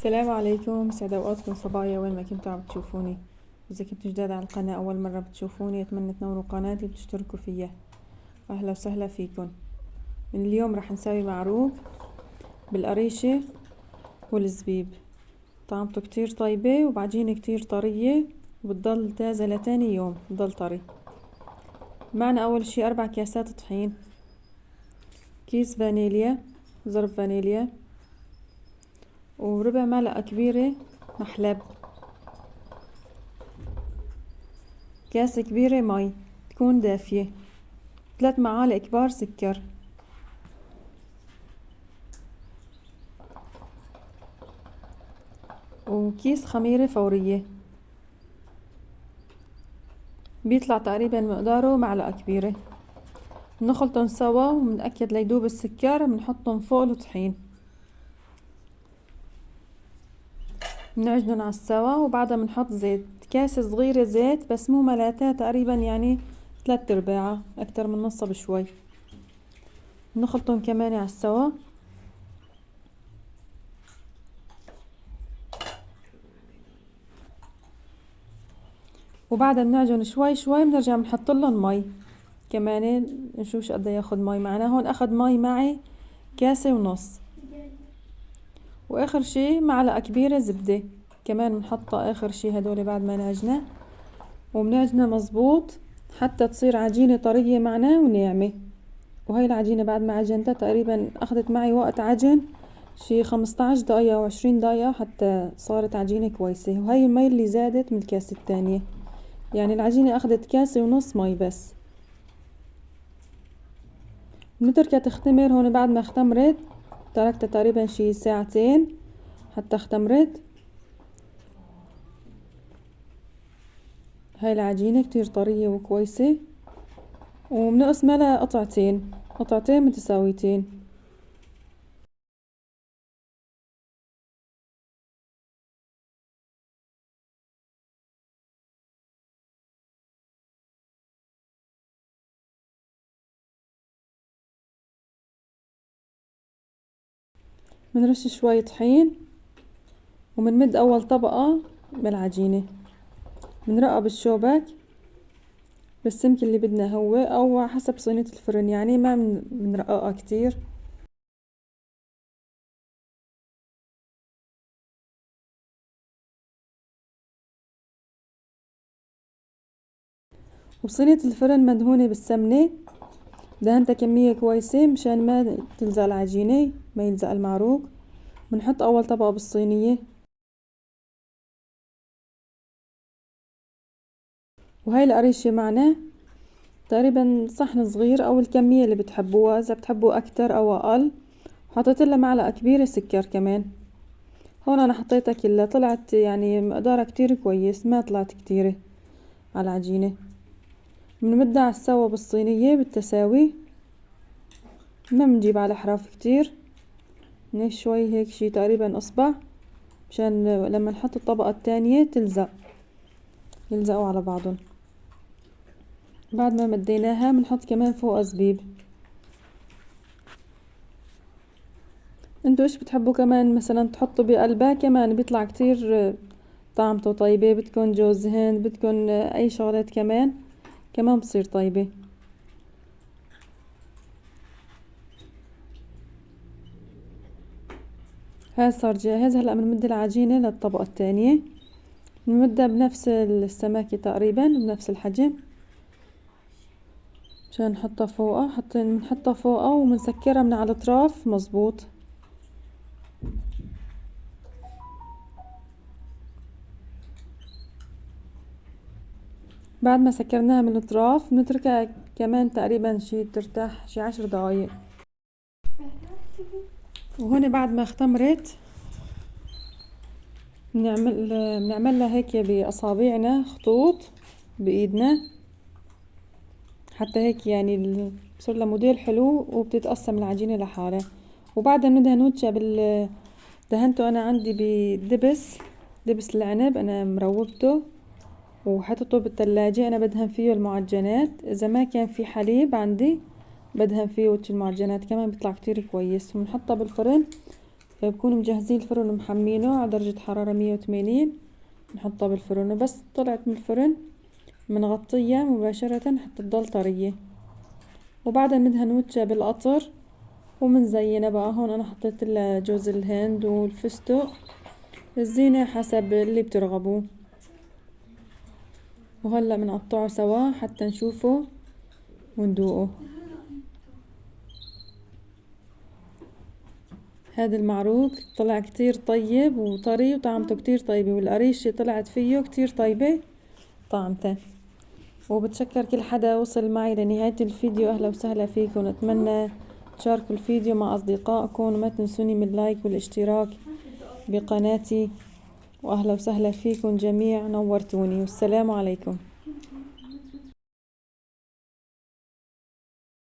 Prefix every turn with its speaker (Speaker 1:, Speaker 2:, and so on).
Speaker 1: السلام عليكم، سعد اوقاتكم صبايا وين ما كنتوا عم تشوفوني. اذا كنتوا جداد على القناة اول مرة بتشوفوني اتمنى تنوروا قناتي وتشتركوا فيها. اهلا وسهلا فيكم. من اليوم راح نسوي معروق بالقريشة والزبيب. طعمته كتير طيبة وبعجينة كتير طرية وبتضل تازة لتاني يوم، بتضل طري. معنا اول شي 4 كاسات طحين، كيس فانيليا، ظرف فانيليا، وربع معلقة كبيرة محلب، كاسة كبيرة مي تكون دافية، 3 معالق كبار سكر، وكيس خميرة فورية بيطلع تقريبا مقداره معلقة كبيرة. بنخلطن سوا وبنأكد ليدوب السكر، بنحطن فوق الطحين، بنعجنن على السوا وبعدها بنحط زيت، كاسة صغيرة زيت بس مو ملاتها، تقريبا يعني 3/4، اكتر من نصها بشوي. بنخلطن كمان على السوا وبعدها بنعجن شوي شوي، بنرجع بنحطلن مي كمان، نشوف شو قد ياخد مي معنا. هون اخد مي معي 1.5 كاسة، واخر شي معلقة كبيرة زبدة كمان بنحطها اخر شي هدول بعد ما نعجنه، وبنعجنه مزبوط حتى تصير عجينة طرية معنا وناعمة. وهي العجينة بعد ما عجنتها تقريبا اخذت معي وقت عجن شي 15 دقيقة او 20 دقيقة حتى صارت عجينة كويسة. وهي المي اللي زادت من الكاسة التانية، يعني العجينة اخذت 1.5 كاسة مي بس. بنتركها تختمر. هون بعد ما اختمرت تركتها تقريبا شي 2 ساعة حتى اختمرت. هاي العجينة كتير طرية وكويسة، وبنقسمها لقطعتين، قطعتين متساويتين. بنرش شوي طحين وبنمد اول طبقة بالعجينة، بنرقها بالشوبك بالسمك اللي بدنا هو، او حسب صينية الفرن، يعني ما بنرققها كتير. وبصينية الفرن مدهونة بالسمنة، دهنتها كمية كويسة مشان ما تلزق العجينة، ما يلزق المعروق. بنحط اول طبقة بالصينية، وهاي القريشة معنا تقريبا صحن صغير او الكمية اللي بتحبوها، اذا بتحبوا اكتر او اقل. حطيت لها معلقة كبيرة سكر كمان. هون انا حطيتها كلها، طلعت يعني مقدارها كتير كويس، ما طلعت كتيرة على العجينة. بنمدها على السوا بالصينية بالتساوي، ما بنجيب على حراف كتير، شوي هيك شي تقريبا اصبع، مشان لما نحط الطبقة التانية يلزقوا على بعضهم. بعد ما مديناها بنحط كمان فوقها زبيب. انتو ايش بتحبوا كمان مثلا تحطوا بقلبها؟ كمان بيطلع كتير طعمته طيبة. بدكن جوز هند، بدكن اي شغلات كمان بصير طيبة. هذا صار جاهز. هلأ بنمد العجينة للطبقة التانية، بنمدها بنفس السماكة تقريبا بنفس الحجم مشان نحطها فوقها. بنحطها فوقها وبنسكرها من على الاطراف مزبوط. بعد ما سكرناها من الاطراف بنتركها كمان تقريبا شي ترتاح شي 10 دقايق. وهون بعد ما اختمرت بنعملها هيك باصابعنا خطوط بايدنا، حتى هيك يعني بصير لها موديل حلو وبتتقسم العجينة لحالها. وبعدها بندهن وجهها دهنته انا عندي دبس العنب، انا مروبته وحطته بالتلاجة. انا بدهن فيه المعجنات، اذا ما كان في حليب عندي بدهن فيه وجه المعجنات كمان بيطلع كتير كويس. وبنحطها بالفرن بكون مجهزين الفرن ومحمينه على درجة حرارة 180. نحطها بالفرن، وبس طلعت من الفرن بنغطيها مباشرة حتى تضل طرية، وبعدها بدها نوتشها بالقطر ومنزينها بقى. هون انا حطيت لها جوز الهند والفستق، الزينة حسب اللي بترغبوه. وهلا بنقطعه سوا حتى نشوفه وندوقه. هذا المعروك طلع كتير طيب وطري وطعمته كتير طيبة، والقريشة طلعت فيه كتير طيبة طعمته. وبتشكر كل حدا وصل معي لنهاية الفيديو. أهلا وسهلا فيكم، ونتمنى تشاركوا الفيديو مع أصدقائكم، وما تنسوني من اللايك والاشتراك بقناتي. وأهلا وسهلا فيكم جميع، نورتوني، والسلام عليكم.